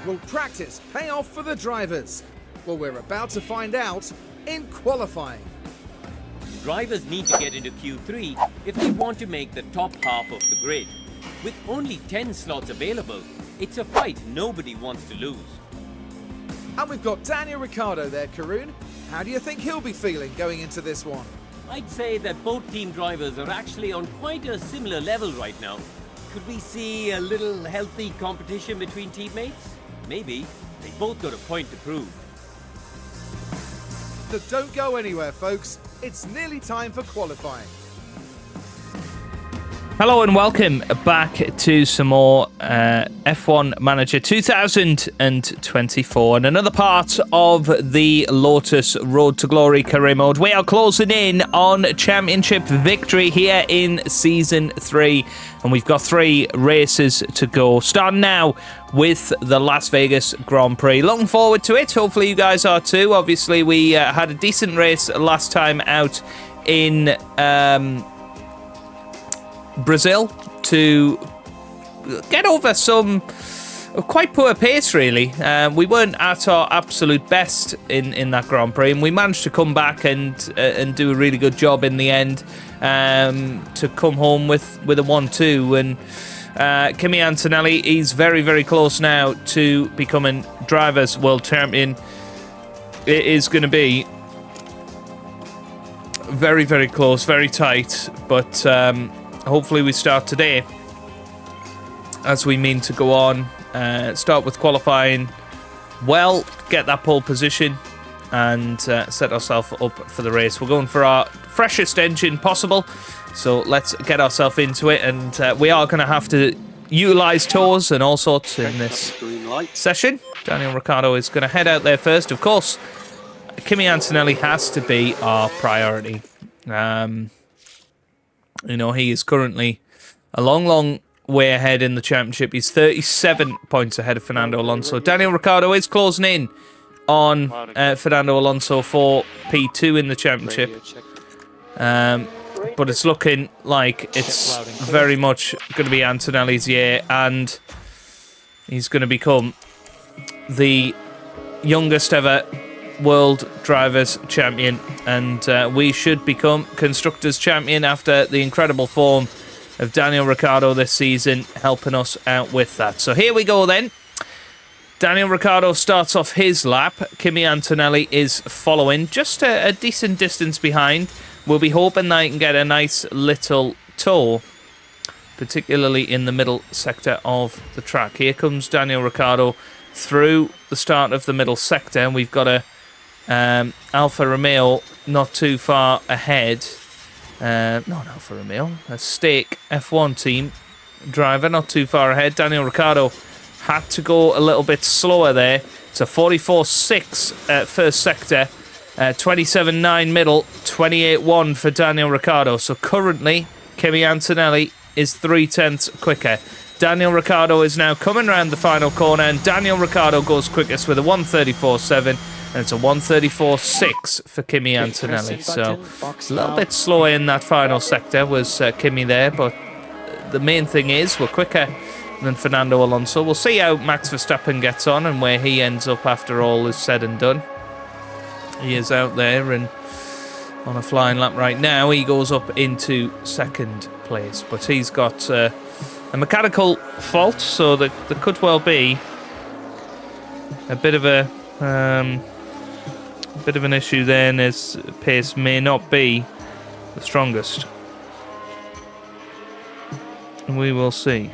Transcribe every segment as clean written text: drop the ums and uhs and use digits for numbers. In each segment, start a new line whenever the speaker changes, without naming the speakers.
Will practice pay off for the drivers? Well, we're about to find out in qualifying.
Drivers need to get into Q3 if they want to make the top half of the grid. With only 10 slots available, it's a fight nobody wants to lose.
And we've got Daniel Ricciardo there, Karun. How do you think he'll be feeling going into this one?
I'd say that both team drivers are actually on quite a similar level right now. Could we see a little healthy competition between teammates? Maybe. They both got a point to prove.
But don't go anywhere, folks. It's nearly time for qualifying.
Hello and welcome back to some more F1 Manager 2024 and another part of the Lotus Road to Glory career mode. We are closing in on championship victory here in Season 3 and we've got 3 races to go. Starting now with the Las Vegas Grand Prix. Looking forward to it. Hopefully you guys are too. Obviously we had a decent race last time out in Brazil to get over some quite poor pace, really. We weren't at our absolute best in that Grand Prix, and we managed to come back and do a really good job in the end to come home with a 1-2. And Kimi Antonelli, he's very, very close now to becoming Drivers' World Champion. It is going to be very, very close, very tight, but hopefully we start today as we mean to go on. Start with qualifying well, get that pole position and set ourselves up for the race. We're going for our freshest engine possible, so let's get ourselves into it. And we are going to have to utilise tours and all sorts in this session. Daniel Ricciardo is going to head out there first. Of course, Kimi Antonelli has to be our priority. You know, he is currently a long way ahead in the championship. He's 37 points ahead of Fernando Alonso. Daniel Ricciardo is closing in on Fernando Alonso for P2 in the championship. But it's looking like it's very much going to be Antonelli's year, and he's going to become the youngest ever World Drivers Champion, and we should become Constructors Champion after the incredible form of Daniel Ricciardo this season, helping us out with that. So here we go then. Daniel Ricciardo starts off his lap. Kimi Antonelli is following, just a decent distance behind. We'll be hoping that he can get a nice little tow, particularly in the middle sector of the track. Here comes Daniel Ricciardo through the start of the middle sector, and we've got a Alfa Romeo not too far ahead. Not Alfa Romeo, a Stake F1 Team driver not too far ahead. Daniel Ricciardo had to go a little bit slower there. It's a 44.6 first sector, 27.9 middle, 28.1 for Daniel Ricciardo. So currently, Kimi Antonelli is 0.3 quicker. Daniel Ricciardo is now coming around the final corner, and Daniel Ricciardo goes quickest with a 1:34.7. And it's a 1:34.6 for Kimi Antonelli. So a little bit slower in that final sector was Kimi there. But the main thing is we're quicker than Fernando Alonso. We'll see how Max Verstappen gets on and where he ends up after all is said and done. He is out there and on a flying lap right now. He goes up into second place. But he's got a mechanical fault, so there could well be a bit of an issue there, and his pace may not be the strongest. We will see.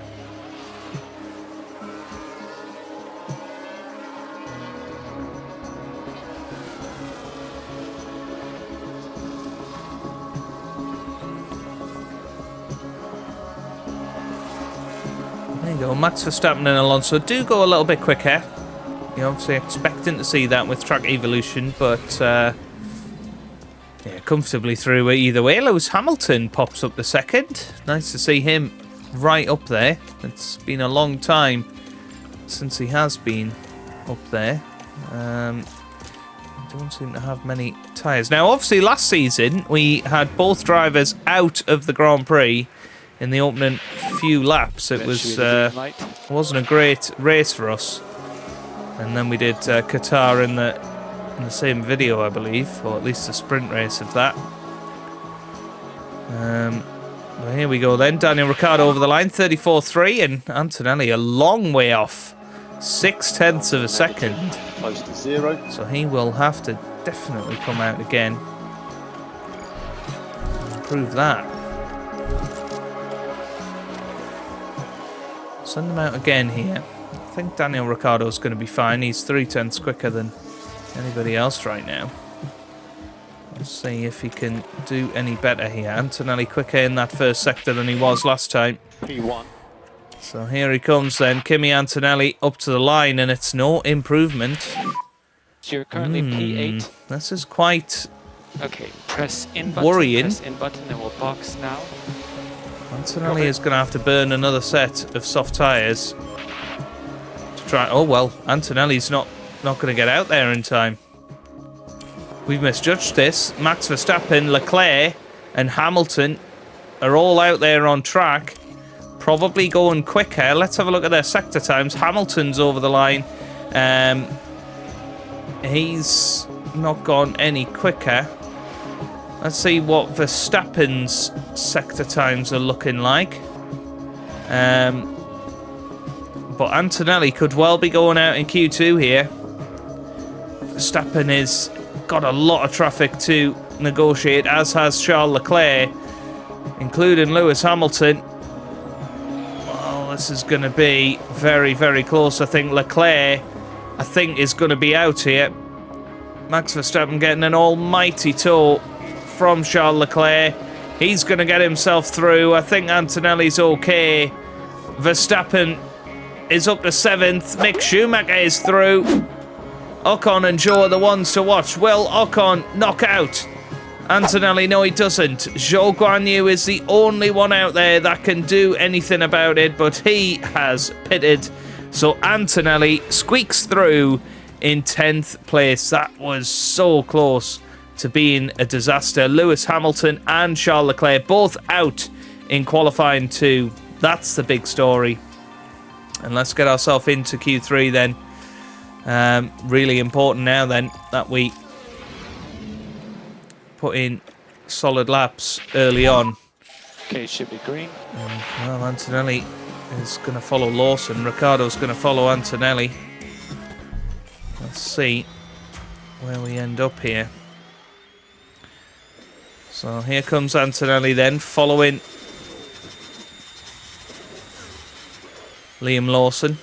There you go. Max Verstappen and Alonso do go a little bit quicker. You're obviously expecting to see that with track evolution, but yeah, comfortably through either way. Lewis Hamilton pops up the second. Nice to see him right up there. It's been a long time since he has been up there. Don't seem to have many tyres. Now, obviously, last season we had both drivers out of the Grand Prix in the opening few laps. It was wasn't a great race for us. And then we did Qatar in the same video, I believe, or at least a sprint race of that. Well, here we go then. Daniel Ricciardo over the line, 34.3, and Antonelli a long way off, 0.6 of a second.
Close to 0.
So he will have to definitely come out again. Prove that. Send him out again here. I think Daniel Ricciardo's going to be fine. He's 0.3 quicker than anybody else right now. Let's see if he can do any better here. Antonelli quicker in that first sector than he was last time.
P1.
So here he comes then. Kimi Antonelli up to the line, and it's no improvement.
So you're currently P8.
This is quite
Okay, press in button.
worrying.
Press in button and we'll box now.
Antonelli is going to have to burn another set of soft tyres to try. Oh well, Antonelli's not going to get out there in time. We've misjudged this. Max Verstappen, Leclerc, and Hamilton are all out there on track, probably going quicker. Let's have a look at their sector times. Hamilton's over the line. He's not gone any quicker. Let's see what Verstappen's sector times are looking like. But Antonelli could well be going out in Q2 here. Verstappen has got a lot of traffic to negotiate, as has Charles Leclerc, including Lewis Hamilton. Well, this is going to be very, very close. I think Leclerc, is going to be out here. Max Verstappen getting an almighty tow from Charles Leclerc. He's going to get himself through. I think Antonelli's okay. Verstappen is up to 7th. Mick Schumacher is through. Ocon and Zhou are the ones to watch. Will Ocon knock out Antonelli? No, he doesn't. Zhou Guanyu is the only one out there that can do anything about it, but he has pitted. So Antonelli squeaks through in 10th place. That was so close to being a disaster. Lewis Hamilton and Charles Leclerc both out in qualifying 2. That's the big story. And let's get ourselves into Q3 then. Really important now then that we put in solid laps early on.
Okay, should be green.
Well, Antonelli is going to follow Lawson. Ricciardo's going to follow Antonelli. Let's see where we end up here. So here comes Antonelli then, following Liam Lawson.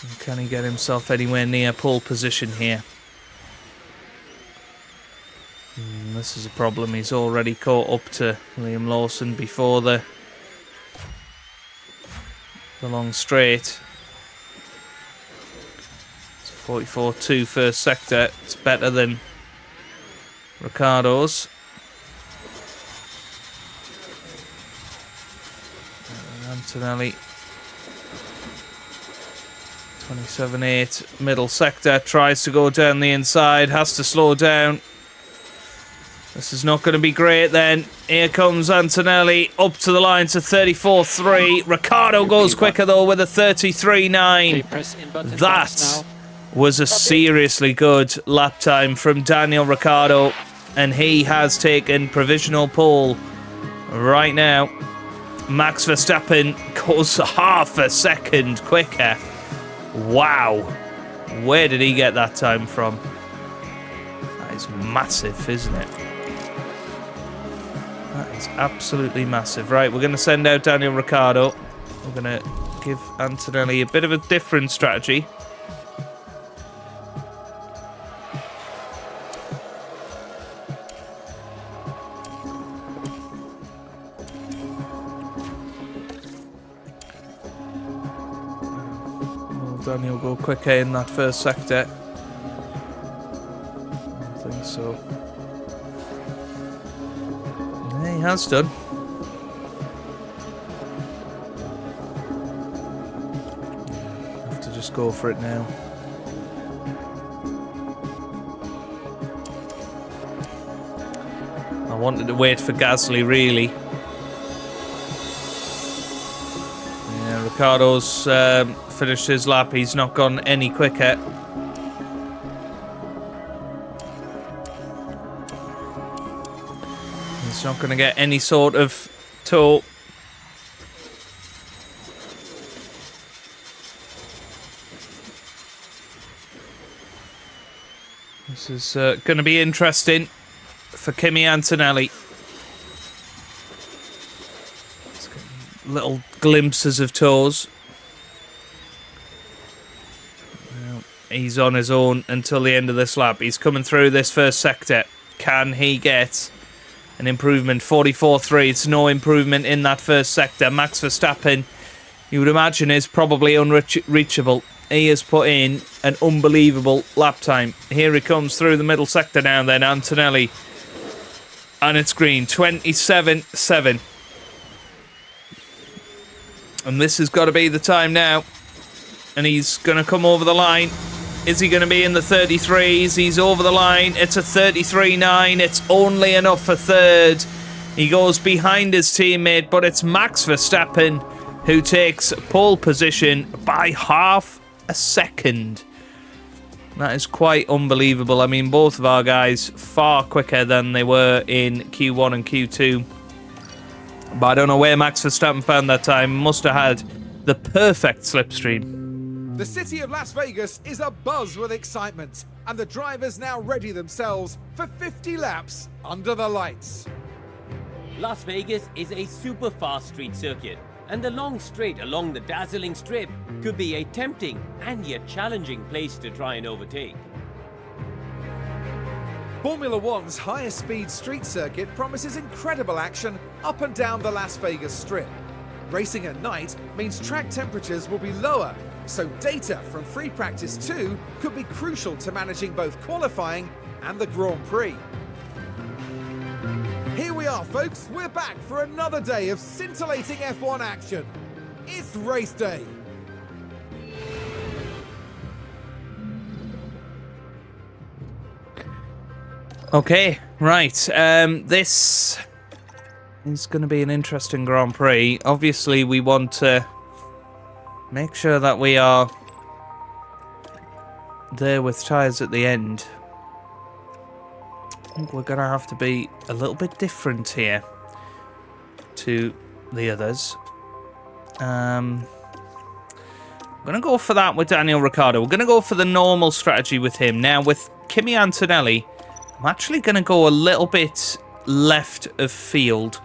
And can he get himself anywhere near pole position here? This is a problem. He's already caught up to Liam Lawson before the long straight. 44.2 first sector. It's better than Ricciardo's. Antonelli 27.8 middle sector, tries to go down the inside, has to slow down. This is not going to be great then. Here comes Antonelli up to the line to 34.3. Ricciardo goes quicker though with a 33.9. That was a seriously good lap time from Daniel Ricciardo, and he has taken provisional pole right now. Max Verstappen goes half a second quicker. Wow. Where did he get that time from? That is massive, isn't it? That is absolutely massive. Right, we're going to send out Daniel Ricciardo. We're going to give Antonelli a bit of a different strategy. Daniel go quicker in that first sector? I don't think so. Yeah, he has done. Have to just go for it now. I wanted to wait for Gasly, really. Yeah, Ricciardo's finished his lap. He's not gone any quicker. He's not going to get any sort of tow. This is going to be interesting for Kimi Antonelli. Little glimpses of toes. Well, he's on his own until the end of this lap. He's coming through this first sector. Can he get an improvement? 44.3. It's no improvement in that first sector. Max Verstappen, you would imagine, is probably unreachable. He has put in an unbelievable lap time. Here he comes through the middle sector now then, Antonelli. And it's green. 27.7. And this has got to be the time now. And he's going to come over the line. Is he going to be in the 33s? He's over the line. It's a 33.9. It's only enough for third. He goes behind his teammate, but it's Max Verstappen who takes pole position by half a second. That is quite unbelievable. I mean, both of our guys far quicker than they were in Q1 and Q2. But I don't know where Max Verstappen found that time. Must have had the perfect slipstream.
The city of Las Vegas is abuzz with excitement, and the drivers now ready themselves for 50 laps under the lights.
Las Vegas is a super fast street circuit, and the long straight along the dazzling strip could be a tempting and yet challenging place to try and overtake.
Formula One's highest speed street circuit promises incredible action up and down the Las Vegas Strip. Racing at night means track temperatures will be lower, so data from free practice 2 could be crucial to managing both qualifying and the Grand Prix. Here we are, folks. We're back for another day of scintillating F1 action. It's race day.
Okay, right. This is going to be an interesting Grand Prix. Obviously, we want to make sure that we are there with tyres at the end. I think we're going to have to be a little bit different here to the others. I'm going to go for that with Daniel Ricciardo. We're going to go for the normal strategy with him. Now, with Kimi Antonelli, I'm actually going to go a little bit left of field.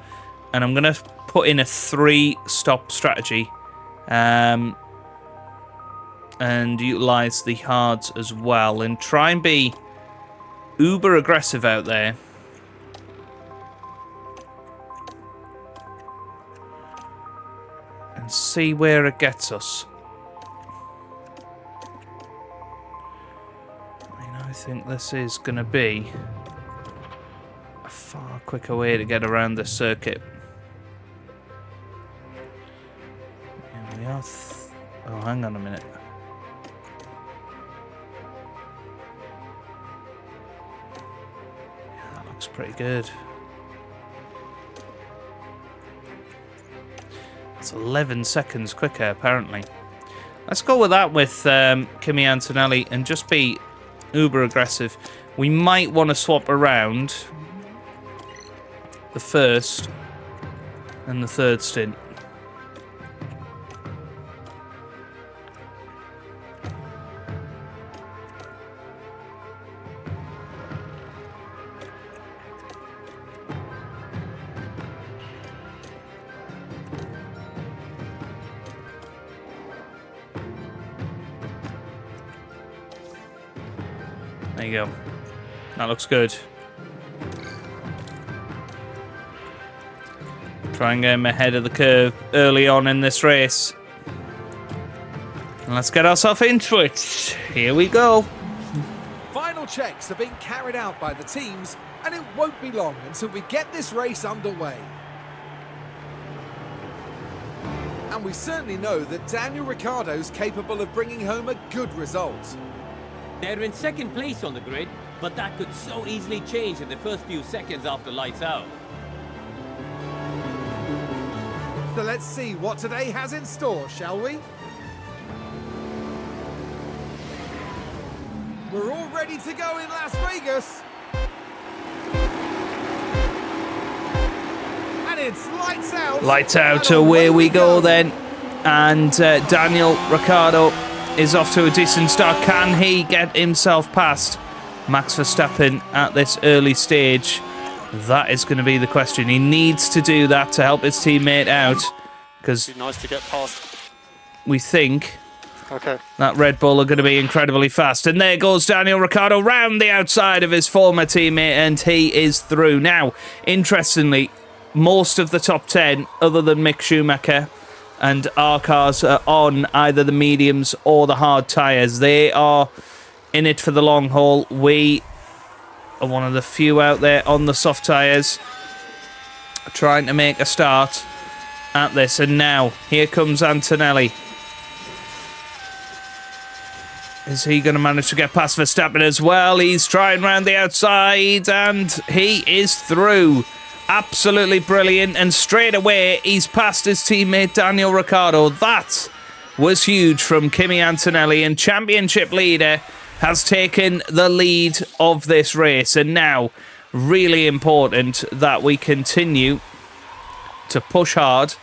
And I'm going to put in a 3-stop strategy. And utilise the hards as well. And try and be uber aggressive out there. And see where it gets us. I think this is going to be a far quicker way to get around this circuit. Here we are. Oh, hang on a minute. Yeah, that looks pretty good. It's 11 seconds quicker, apparently. Let's go with that with Kimi Antonelli and just be uber aggressive. We might want to swap around the first and the third stint. There you go. That looks good. Try and get him ahead of the curve early on in this race. And let's get ourselves into it. Here we go.
Final checks are being carried out by the teams, and it won't be long until we get this race underway. And we certainly know that Daniel Ricciardo's capable of bringing home a good result.
They're in second place on the grid, but that could so easily change in the first few seconds after lights out.
So let's see what today has in store, shall we? We're all ready to go in Las Vegas. And it's lights out.
Lights out,
And
away we go then. And Daniel Ricciardo is off to a decent start. Can he get himself past Max Verstappen at this early stage? That is going to be the question. He needs to do that to help his teammate out, because
Be nice to get past.
we think
Okay.
that Red Bull are going to be incredibly fast. And there goes Daniel Ricciardo round the outside of his former teammate, and he is through. Now, interestingly, most of the top 10, other than Mick Schumacher and our cars, are on either the mediums or the hard tyres. They are in it for the long haul. We are one of the few out there on the soft tyres, trying to make a start at this. And now, here comes Antonelli. Is he going to manage to get past Verstappen as well? He's trying round the outside, and he is through. Absolutely brilliant, and straight away he's passed his teammate Daniel Ricciardo. That was huge from Kimi Antonelli, and championship leader has taken the lead of this race. And now, really important that we continue to push hard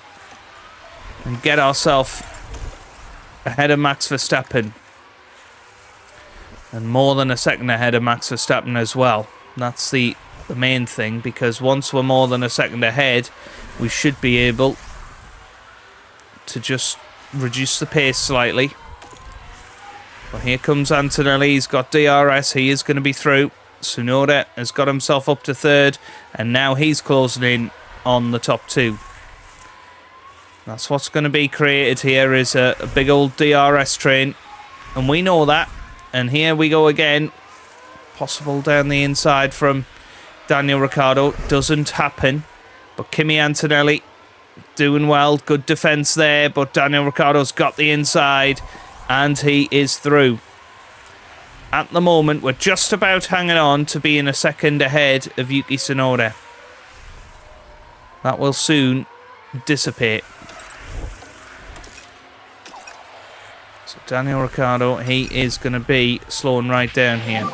and get ourselves ahead of Max Verstappen. And more than a second ahead of Max Verstappen as well. That's the main thing, because once we're more than a second ahead, we should be able to just reduce the pace slightly. Well, here comes Antonelli. He's got DRS. He is going to be through. Tsunoda has got himself up to third, and now he's closing in on the top two. That's what's going to be created here, is a big old DRS train, and we know that. And here we go again. Possible down the inside from Daniel Ricciardo. Doesn't happen. But Kimi Antonelli doing well. Good defence there. But Daniel Ricciardo's got the inside. And he is through. At the moment, we're just about hanging on to being a second ahead of Yuki Tsunoda. That will soon dissipate. So Daniel Ricciardo, he is going to be slowing right down here.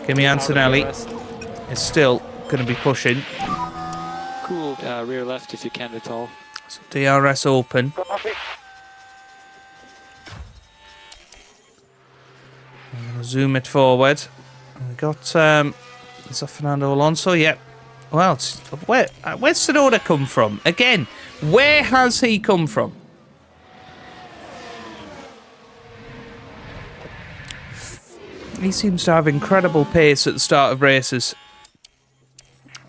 Kimi Antonelli is still going to be pushing.
Cool rear left if you can at all.
So DRS open. I'm going to zoom it forward. We got, is that Fernando Alonso? Yep. Well, where's Tsunoda come from? Again, where has he come from? He seems to have incredible pace at the start of races.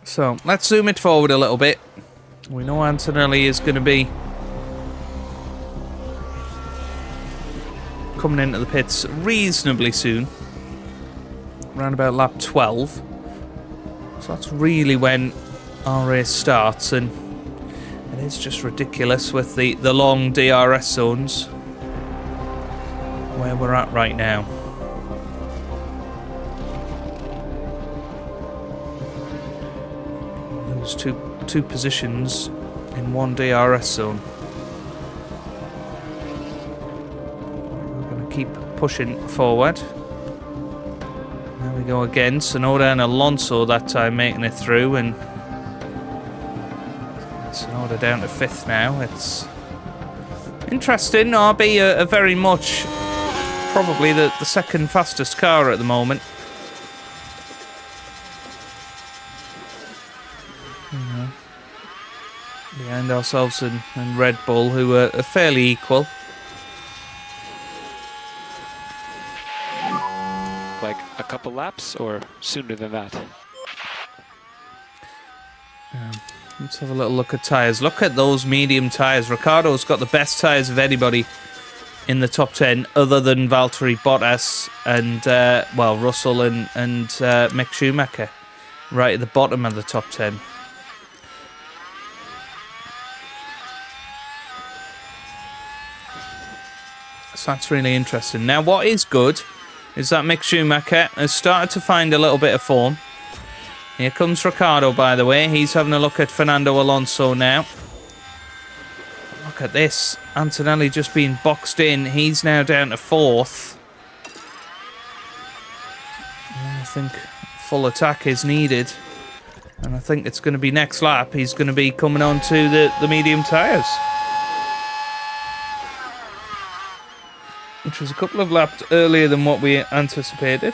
So, let's zoom it forward a little bit. We know Antonelli is going to be coming into the pits reasonably soon. Around about lap 12. So that's really when our race starts, and it is just ridiculous with the long DRS zones where we're at right now. There's two positions in one DRS zone. We're going to keep pushing forward. There we go again. Tsunoda and Alonso that time making it through, and Tsunoda down to 5th now. It's interesting. RB are very much probably the second fastest car at the moment. Behind ourselves and Red Bull, who are fairly equal.
Like a couple laps or sooner than that?
Let's have a little look at tyres. Look at those medium tyres. Ricciardo's got the best tyres of anybody in the top 10, other than Valtteri Bottas and, well, Russell and Mick Schumacher, right at the bottom of the top 10. So that's really interesting. Now, what is good is that Mick Schumacher has started to find a little bit of form. Here comes Ricciardo, by the way. He's having a look at Fernando Alonso now. look at this. Antonelli just being boxed in. He's now down to 4th. I think full attack is needed. And I think it's going to be next lap. He's going to be coming on to the medium tyres. Which was a couple of laps earlier than what we anticipated.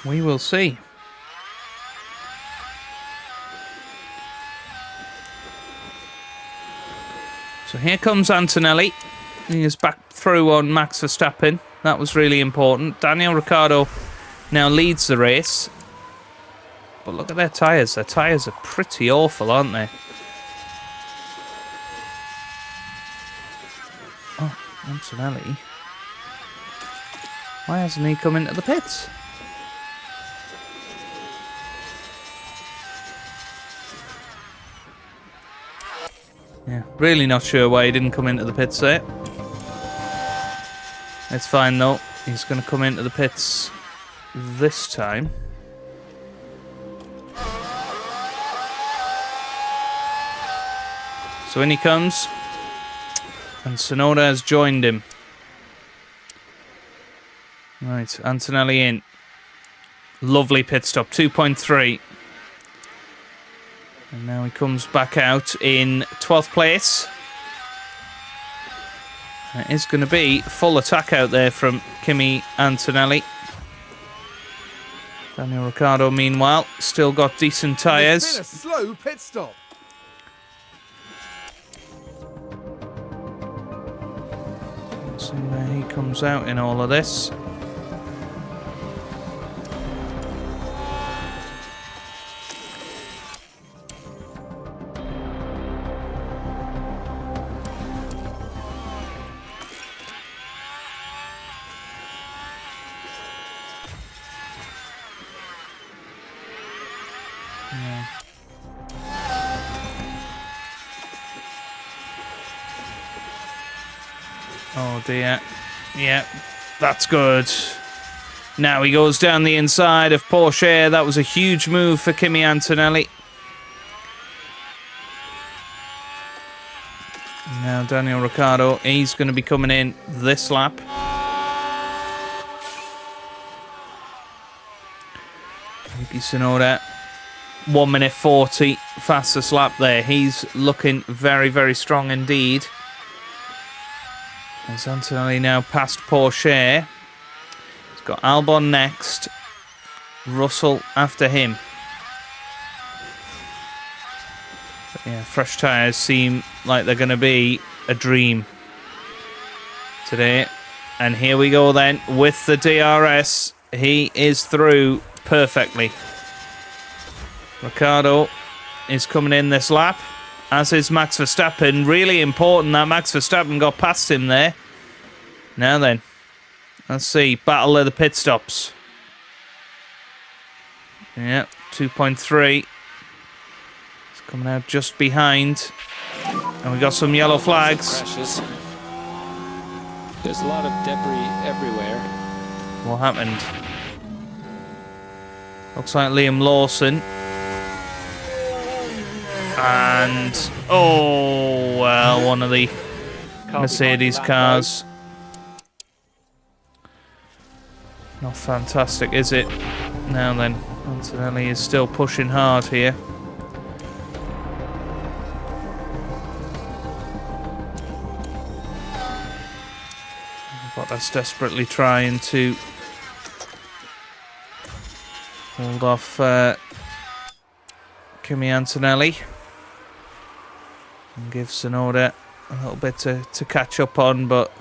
We will see. So here comes Antonelli. He is back through on Max Verstappen. That was really important. Daniel Ricciardo now leads the race. But look at their tyres. Their tyres are pretty awful, aren't they? Oh, Antonelli. Why hasn't he come into the pits? Yeah, really not sure why he didn't come into the pits there. It's fine though. He's going to come into the pits this time. So in he comes. And Tsunoda has joined him. Right, Antonelli in. Lovely pit stop, 2.3. And now he comes back out in 12th place. It is going to be full attack out there from KIMI Antonelli. Daniel Ricciardo, meanwhile, still got decent tyres.
It's been a slow pit stop.
Let's see where he comes out in all of this. Oh dear. Yeah, that's good. Now he goes down the inside of Porsche. That was a huge move for KIMI Antonelli. Now Daniel Ricciardo, he's going to be coming in this lap. Yuki Tsunoda, 1 minute 40, fastest lap there. He's looking very, very strong indeed. As Antonelli now past Porsche. He's got Albon next. Russell after him. But yeah, fresh tyres seem like they're going to be a dream today. And here we go then with the DRS. He is through perfectly. Ricciardo is coming in this lap, as is Max Verstappen. Really important that Max Verstappen got past him there. Now then, let's see. Battle of the pit stops. Yep, 2.3. It's coming out just behind. And we got some yellow flags.
Crashes. There's a lot of debris everywhere.
What happened? Looks like Liam Lawson. And, oh, well, one of the Mercedes cars. Not fantastic, is it? Now then, Antonelli is still pushing hard here. Bottas desperately trying to hold off Kimi Antonelli and give Tsunoda a little bit to catch up on, but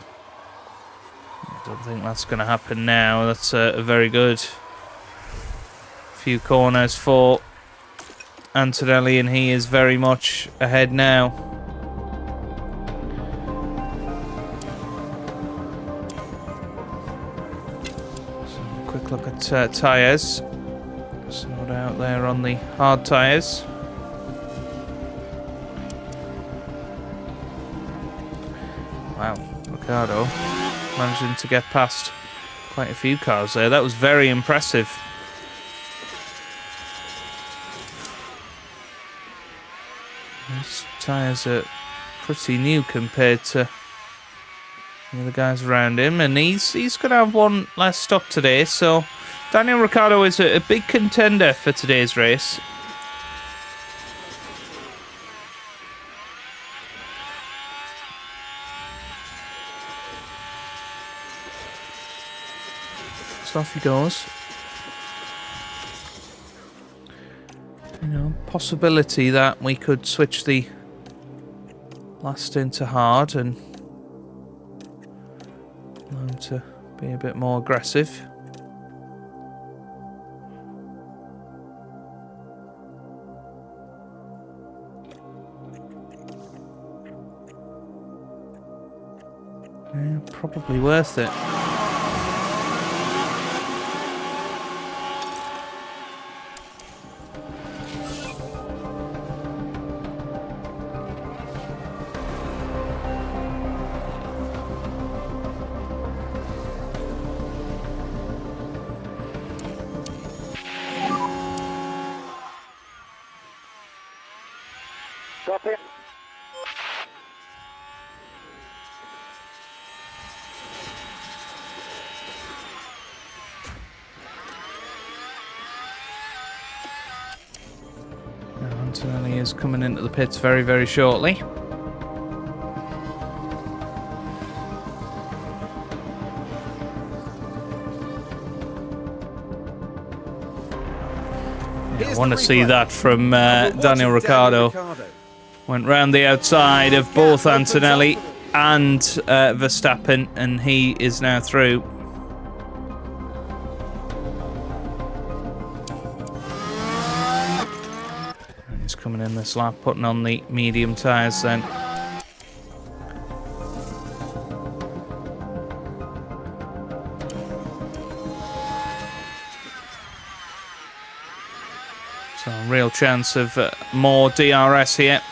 I don't think that's going to happen now. That's a very good few corners for Antonelli, and he is very much ahead now. So, quick look at tyres. Got out there on the hard tyres. Wow, Ricciardo managing to get past quite a few cars there. That was very impressive. These tyres are pretty new compared to the other guys around him, and he's going to have one less stop today, so Daniel Ricciardo is a big contender for today's race. So off he goes. You know, possibility that we could switch the last into hard and allow him to be a bit more aggressive. Yeah, probably worth it.
Copy.
Antonelli is coming into the pits very, very shortly. I want to see that from Daniel Ricciardo. Went round the outside of both Antonelli and Verstappen, and he is now through. He's coming in this lap, putting on the medium tyres then. So a real chance of more DRS here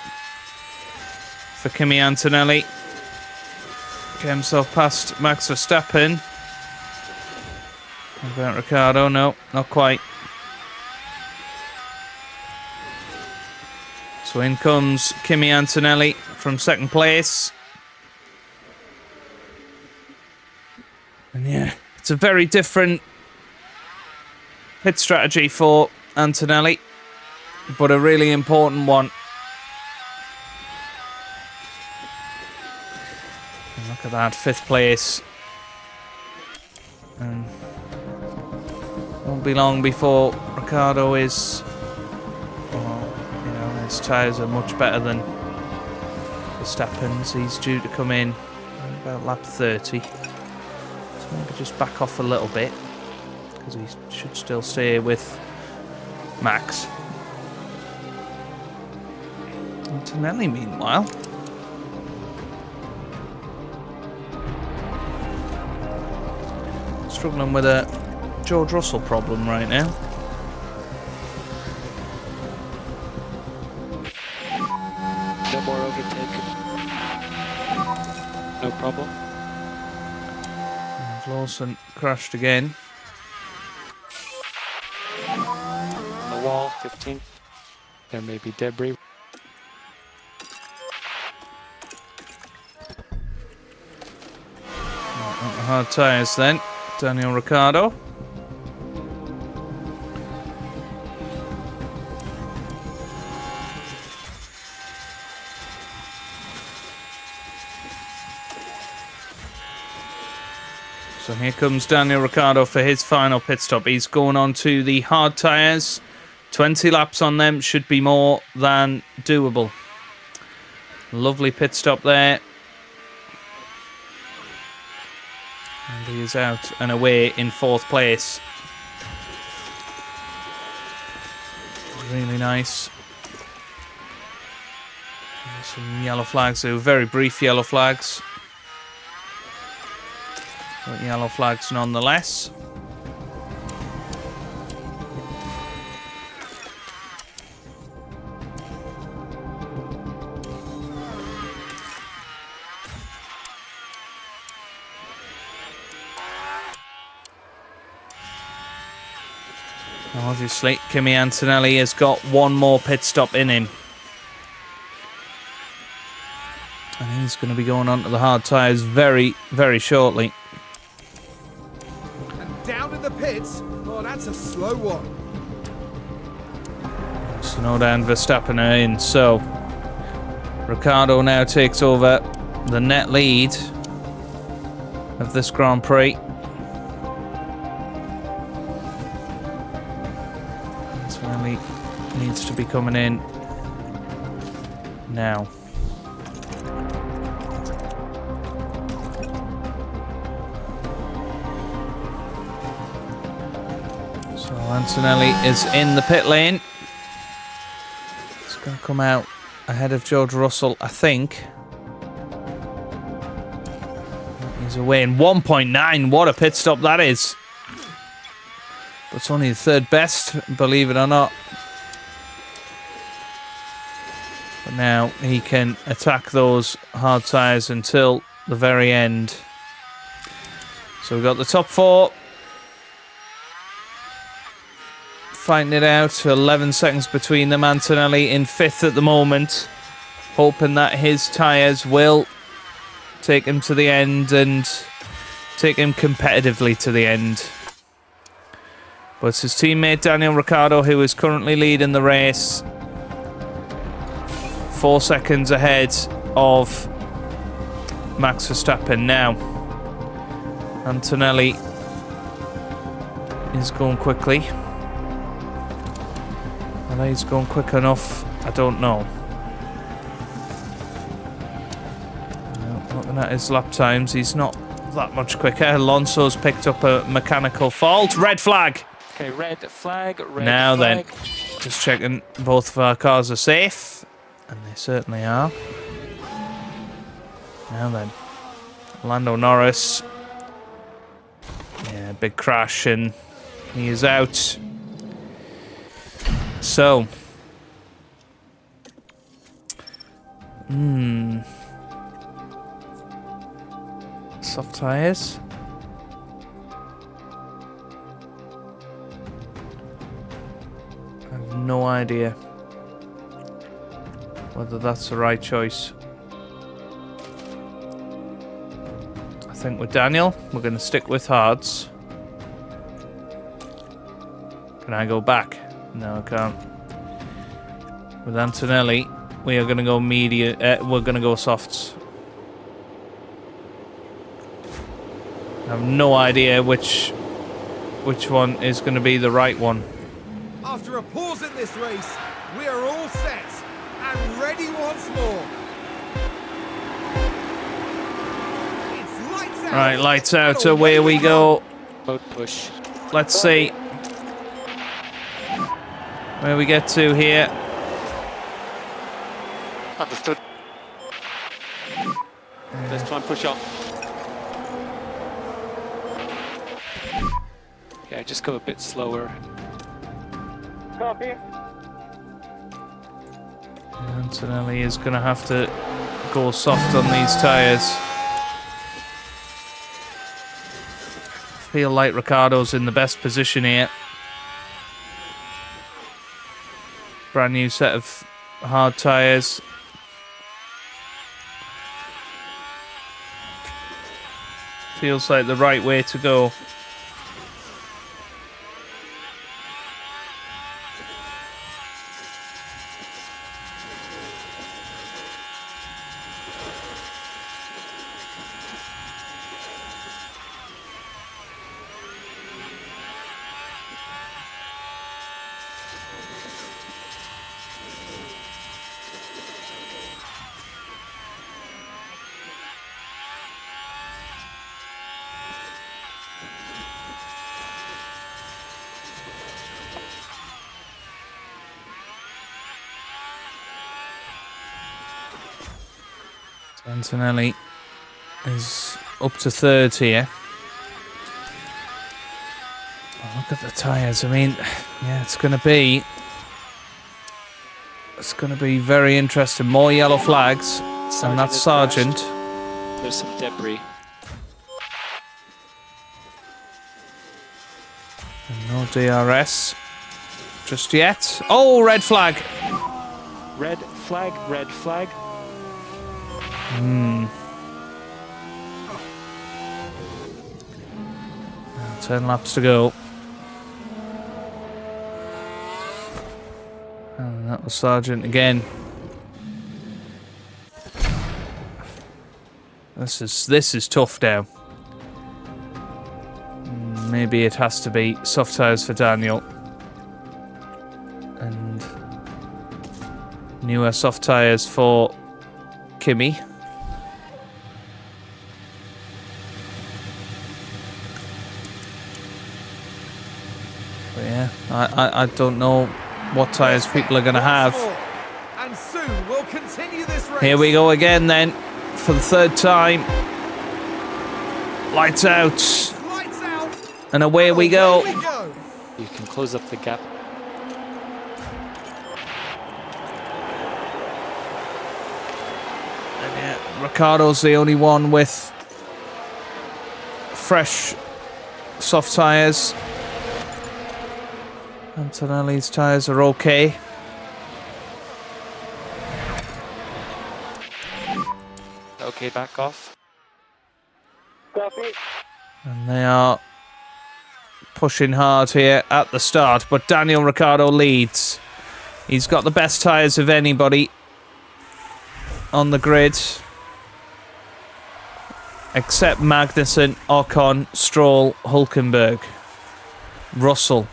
for Kimi Antonelli. Get himself past Max Verstappen. How about Ricciardo? No, not quite. So in comes Kimi Antonelli from second place. And yeah, it's a very different pit strategy for Antonelli, but a really important one. And look at that, 5th place. And won't be long before Ricciardo is, you know, his tyres are much better than Verstappen's. He's due to come in about lap 30. So maybe just back off a little bit, because he should still stay with Max. Antonelli, meanwhile, struggling with a George Russell problem right now.
No more overtake. No problem.
And Lawson crashed again.
On the wall, 15. There may be debris.
Hard tyres then, Daniel Ricciardo. So here comes Daniel Ricciardo for his final pit stop. He's going on to the hard tyres. 20 laps on them should be more than doable. Lovely pit stop there. And he is out and away in 4th place. Really nice. There's some yellow flags, though, very brief yellow flags. But yellow flags nonetheless. Obviously, Kimi Antonelli has got one more pit stop in him. And he's going to be going on to the hard tyres very, very shortly.
And down in the pits. Oh, that's a slow one.
Tsunoda and Verstappen are in, so Ricciardo now takes over the net lead of this Grand Prix. Antonelli needs to be coming in now. So Antonelli is in the pit lane. He's going to come out ahead of George Russell, I think. He's away in 1.9. What a pit stop that is. But it's only the third best, believe it or not. But now he can attack those hard tyres until the very end. So we've got the top four fighting it out. 11 seconds between them. Antonelli in 5th at the moment, hoping that his tyres will take him to the end and take him competitively to the end. But it's his teammate Daniel Ricciardo who is currently leading the race. 4 seconds ahead of Max Verstappen now. Antonelli is going quickly. Whether he's going quick enough, I don't know. Looking at his lap times, he's not that much quicker. Alonso's picked up a mechanical fault. Red flag!
Okay, red flag, red
now
flag.
then, just checking both of our cars are safe. And they certainly are. Now then, Lando Norris. Yeah, big crash and he is out. So. Soft tyres. I have no idea whether that's the right choice. I think with Daniel, we're going to stick with hards. Can I go back? No, I can't. With Antonelli, we are going to go medium. We're going to go softs. I have no idea which one is going to be the right one.
After a pause in this race, we are all set and ready once more. It's lights out.
Right, lights out. Away we go.
Boat push.
Let's see where we get to here.
Understood. Let's try and push on. Yeah, just go a bit slower.
Copy.
Antonelli is going to have to go soft on these tyres. Feel like Ricciardo's in the best position here. Brand new set of hard tyres. Feels like the right way to go. Antonelli is up to third here. Oh, look at the tyres. I mean, yeah, it's going to be very interesting. More yellow flags, and that's Sargent.
There's some debris.
And no DRS. just yet. Oh, red flag.
Red flag, red flag.
10 laps to go. And that was Sargent again. This is tough now. Maybe it has to be soft tyres for Daniel. And newer soft tyres for KIMI. But yeah, I don't know what tyres people are going to have.
And soon we'll continue this race.
Here we go again then, for the third time. Lights out.
Lights out.
And away we go.
Here we go.
You can close up the gap.
And yeah, Ricciardo's the only one with fresh soft tyres. Antonelli's tyres are okay.
Okay, back off.
Copy.
And they are pushing hard here at the start, but Daniel Ricciardo leads. He's got the best tyres of anybody on the grid, except Magnussen, Ocon, Stroll, Hülkenberg, Russell.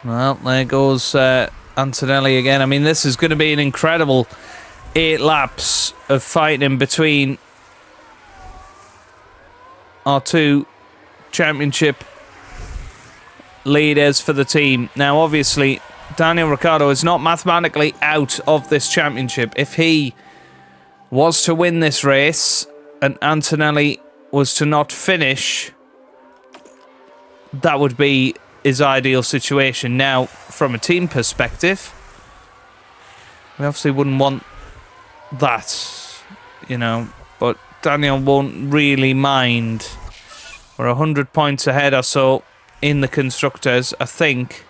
Well, there goes Antonelli again. I mean, this is going to be an incredible 8 laps of fighting between our two championship leaders for the team. Now, obviously, Daniel Ricciardo is not mathematically out of this championship. If he was to win this race and Antonelli was to not finish, that would be his ideal situation. Now, from a team perspective, we obviously wouldn't want that, you know, but Daniel won't really mind. We're 100 points ahead or so in the Constructors. I think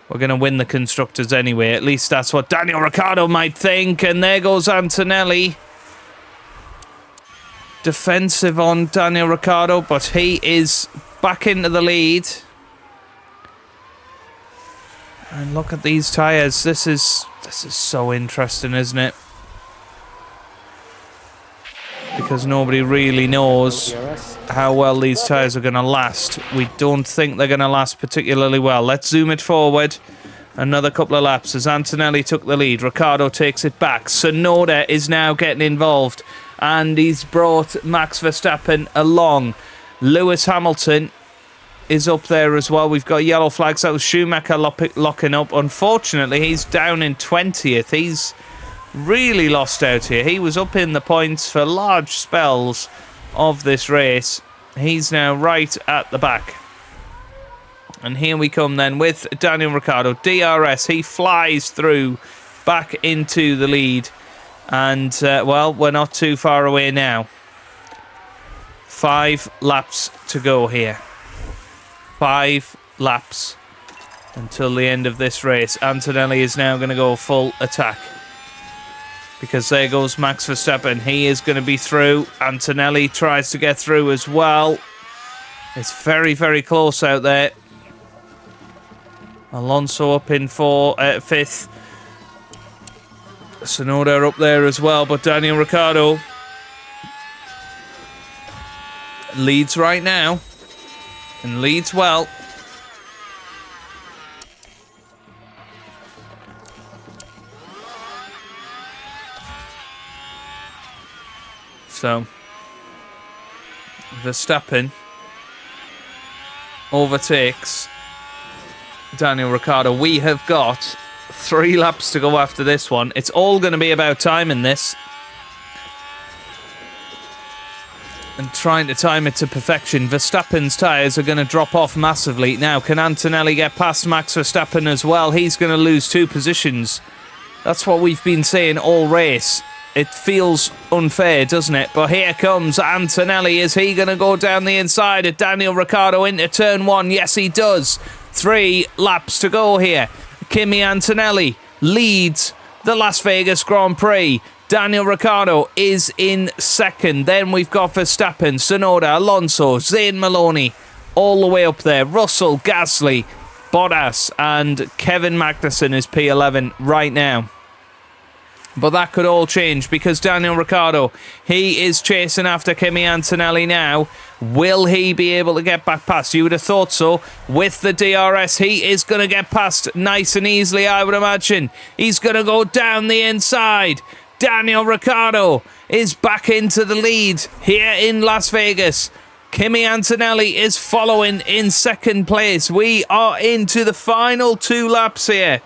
we're going to win the Constructors anyway. At least that's what Daniel Ricciardo might think. And there goes Antonelli. Defensive on Daniel Ricciardo, but he is back into the lead. And look at these tyres. This is so interesting, isn't it? Because nobody really knows how well these tyres are going to last. We don't think they're going to last particularly well. Let's zoom it forward. Another couple of laps as Antonelli took the lead. Ricciardo takes it back. Tsunoda is now getting involved. And he's brought Max Verstappen along. Lewis Hamilton is up there as well. We've got yellow flags. That was Schumacher locking up. Unfortunately, he's down in 20th. He's really lost out here. He was up in the points for large spells of this race. He's now right at the back. And here we come then with Daniel Ricciardo. DRS, he flies through back into the lead. And, well, we're not too far away now. 5 laps to go here. 5 laps until the end of this race. Antonelli is now going to go full attack. Because there goes Max Verstappen. He is going to be through. Antonelli tries to get through as well. It's very, very close out there. Alonso up in 5th. Tsunoda up there as well. But Daniel Ricciardo leads right now. And leads well. So, Verstappen overtakes Daniel Ricciardo. We have got 3 laps to go after this one. It's all going to be about timing this. And trying to time it to perfection. Verstappen's tyres are going to drop off massively. Now, can Antonelli get past Max Verstappen as well? He's going to lose 2 positions. That's what we've been saying all race. It feels unfair, doesn't it? But here comes Antonelli. Is he going to go down the inside of Daniel Ricciardo into turn 1? Yes, he does. 3 laps to go here. Kimi Antonelli leads the Las Vegas Grand Prix. Daniel Ricciardo is in second. Then we've got Verstappen, Tsunoda, Alonso, Zayn Maloney, all the way up there. Russell, Gasly, Bottas, and Kevin Magnussen is P11 right now. But that could all change because Daniel Ricciardo, he is chasing after Kimi Antonelli now. Will he be able to get back past? You would have thought so. With the DRS, he is going to get past nice and easily, I would imagine. He's going to go down the inside. Daniel Ricciardo is back into the lead here in Las Vegas. Kimi Antonelli is following in second place. We are into the final 2 laps here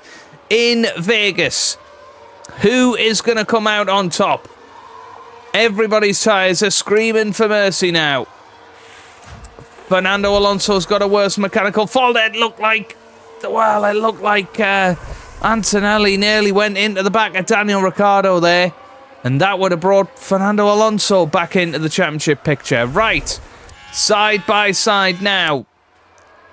in Vegas. Who is going to come out on top? Everybody's tyres are screaming for mercy now. Fernando Alonso's got a worse mechanical fault. It looked like Antonelli nearly went into the back of Daniel Ricciardo there. And that would have brought Fernando Alonso back into the championship picture. Right, side by side now.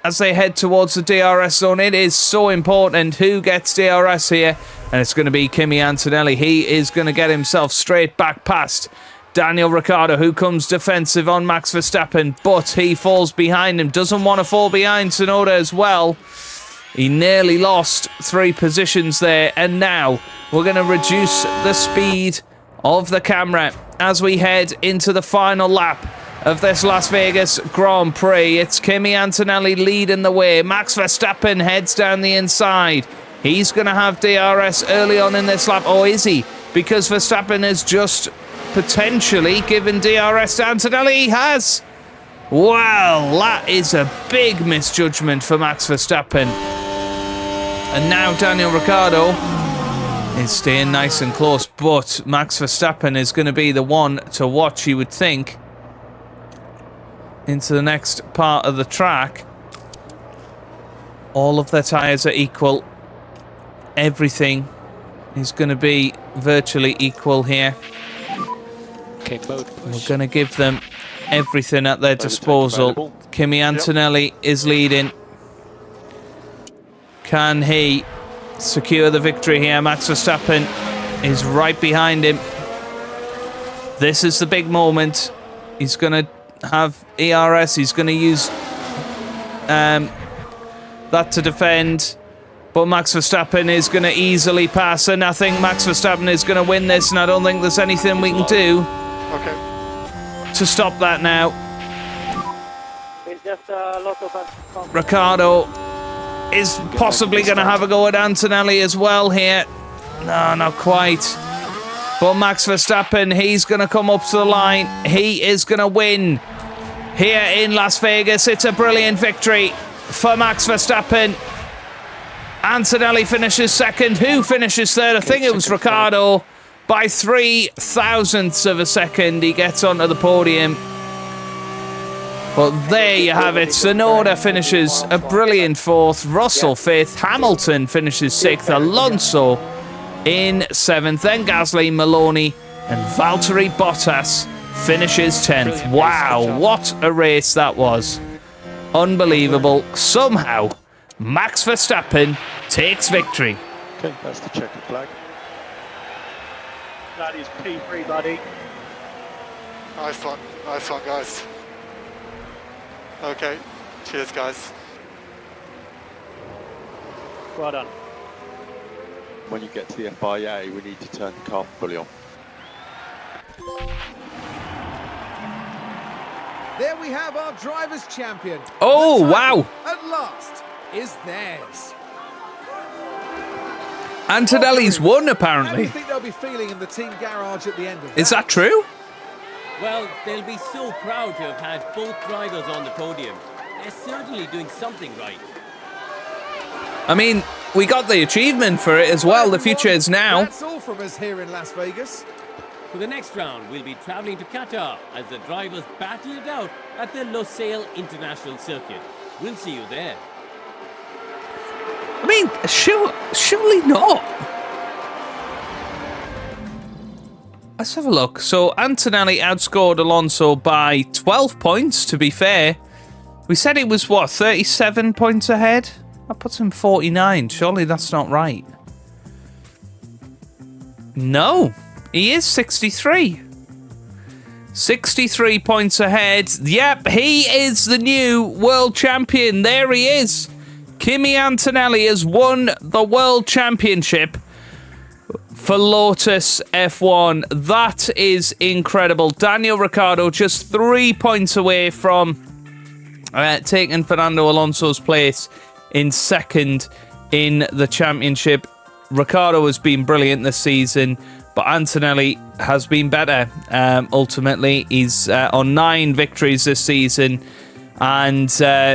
As they head towards the DRS zone, it is so important who gets DRS here. And it's going to be Kimi Antonelli. He is going to get himself straight back past Daniel Ricciardo, who comes defensive on Max Verstappen. But he falls behind him. Doesn't want to fall behind Tsunoda as well. He nearly lost 3 positions there. And now we're going to reduce the speed of the camera as we head into the final lap of this Las Vegas Grand Prix. It's Kimi Antonelli leading the way. Max Verstappen heads down the inside. He's going to have DRS early on in this lap. Or is he? Because Verstappen has just potentially given DRS to Antonelli. He has. Well, that is a big misjudgment for Max Verstappen. And now Daniel Ricciardo is staying nice and close. But Max Verstappen is going to be the one to watch, you would think, into the next part of the track. All of their tyres are equal. Everything is going to be virtually equal here.
Okay, mode push.
We're going to give them everything at their disposal. Kimi Antonelli is leading. Can he secure the victory here? Max Verstappen is right behind him. This is the big moment. He's going to have ERS. He's going to use that to defend. But Max Verstappen is going to easily pass. And I think Max Verstappen is going to win this. And I don't think there's anything we can do to stop that now.
It's just a lot of
Ricciardo is possibly going to have a go at Antonelli as well here. No, not quite. But Max Verstappen, he's going to come up to the line. He is going to win here in Las Vegas. It's a brilliant victory for Max Verstappen. Antonelli finishes second. Who finishes third? I think it was Ricciardo. By 3 thousandths of a second, he gets onto the podium. But there you have it. Tsunoda finishes a brilliant 4th. Russell 5th. Hamilton finishes 6th. Alonso in 7th. Then Gasly, Maloney, and Valtteri Bottas finishes 10th. Wow, what a race that was. Unbelievable. Somehow, Max Verstappen takes victory.
Okay, that's the checkered flag.
That is P3, buddy.
Nice one, guys. Okay, cheers, guys.
Well done.
When you get to the FIA, we need to turn the car fully on.
There we have our drivers' champion.
Oh,
The title,
wow.
At last, is theirs.
Antonelli's won,
How do
apparently.
you think they'll be feeling in the team garage at the end of that?
Is that true?
Well, they'll be so proud to have had both drivers on the podium. They're certainly doing something right.
I mean, we got the achievement for it as well. The future is now.
That's all from us here in Las Vegas.
For the next round, we'll be traveling to Qatar as the drivers battle it out at the Losail International Circuit. We'll see you there.
I mean, surely not. Let's have a look. So Antonelli outscored Alonso by 12 points, to be fair. We said it was, what, 37 points ahead? That puts him 49. Surely that's not right. No, he is 63. 63 points ahead. Yep, he is the new world champion. There he is. Kimi Antonelli has won the world championship for Lotus F1. That is incredible. Daniel Ricciardo just 3 points away from taking Fernando Alonso's place in second in the championship. Ricciardo has been brilliant this season, but Antonelli has been better. Ultimately, he's on 9 victories this season. And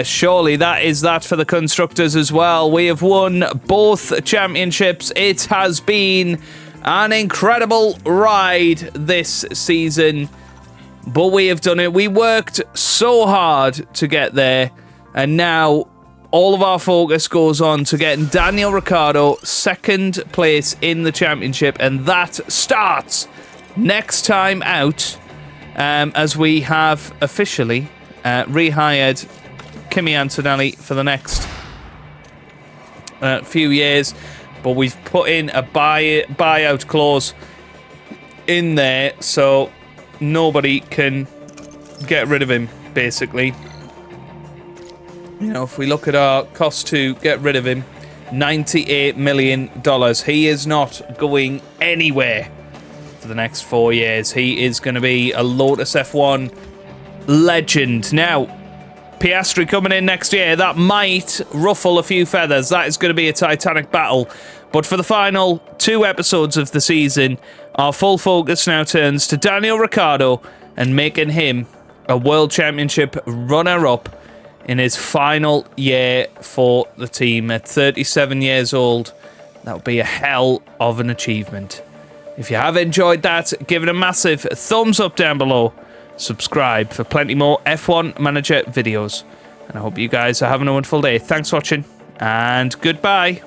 surely that is that for the constructors as well. We have won both championships. It has been an incredible ride this season, but we have done it. We worked so hard to get there, and now all of our focus goes on to getting Daniel Ricciardo second place in the championship, and that starts next time out, as we have officially rehired Kimi Antonelli for the next few years, but we've put in a buyout clause in there so nobody can get rid of him, basically. You know, if we look at our cost to get rid of him, $98 million. He is not going anywhere for the next 4 years. He is going to be a Lotus F1 legend. Now, Piastri coming in next year, that might ruffle a few feathers. That is going to be a titanic battle. But for the final 2 episodes of the season, our full focus now turns to Daniel Ricciardo and making him a World Championship runner-up in his final year for the team. At 37 years old, that would be a hell of an achievement. If you have enjoyed that, give it a massive thumbs up down below. Subscribe for plenty more F1 Manager videos. And I hope you guys are having a wonderful day. Thanks for watching, and goodbye.